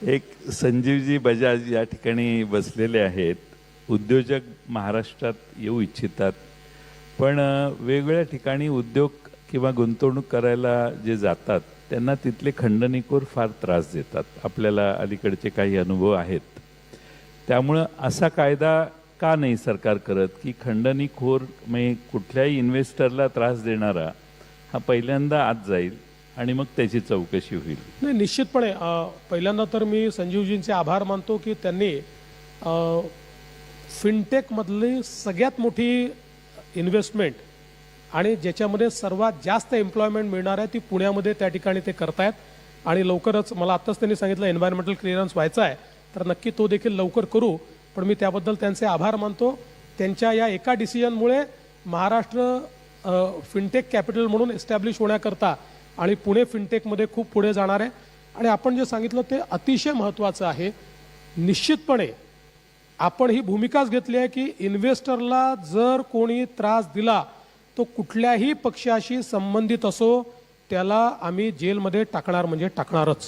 एक संजीवजी बजाज या ठिकाणी बसलेले आहेत. उद्योजक महाराष्ट्रात येऊ इच्छितात, पण वेगवेगळ्या ठिकाणी उद्योग किंवा गुंतवणूक करायला जे जातात त्यांना तिथले खंडणीखोर फार त्रास देतात. आपल्याला अलीकडचे काही अनुभव आहेत. त्यामुळं असा कायदा का नाही सरकार करत की खंडणीखोर म्हणजे कुठल्याही इन्व्हेस्टरला त्रास देणारा हा पहिल्यांदा आत जाईल आणि मग त्याची चौकशी होईल. नाही, निश्चितपणे पहिल्यांदा तर मी संजीवजींचे आभार मानतो की त्यांनी फिनटेकमधली सगळ्यात मोठी इन्व्हेस्टमेंट आणि ज्याच्यामध्ये सर्वात जास्त एम्प्लॉयमेंट मिळणार आहे ती पुण्यामध्ये त्या ठिकाणी ते करतायत. आणि लवकरच मला आत्ताच त्यांनी सांगितलं एन्व्हायरमेंटल क्लिअरन्स व्हायचा आहे, तर नक्की तो देखील लवकर करू. पण मी त्याबद्दल त्यांचे आभार मानतो. त्यांच्या या एका डिसिजनमुळे महाराष्ट्र फिनटेक कॅपिटल म्हणून एस्टॅब्लिश होण्याकरता आणि पुणे फिनटेकमध्ये खूप पुढे जाणार आहे. आणि आपण जे सांगितलं ते अतिशय महत्त्वाचं आहे. निश्चितपणे आपण ही भूमिकाच घेतली आहे की इन्व्हेस्टरला जर कोणी त्रास दिला तो कुठल्याही पक्षाशी संबंधित असो त्याला आम्ही जेलमध्ये टाकणार म्हणजे टाकणारच.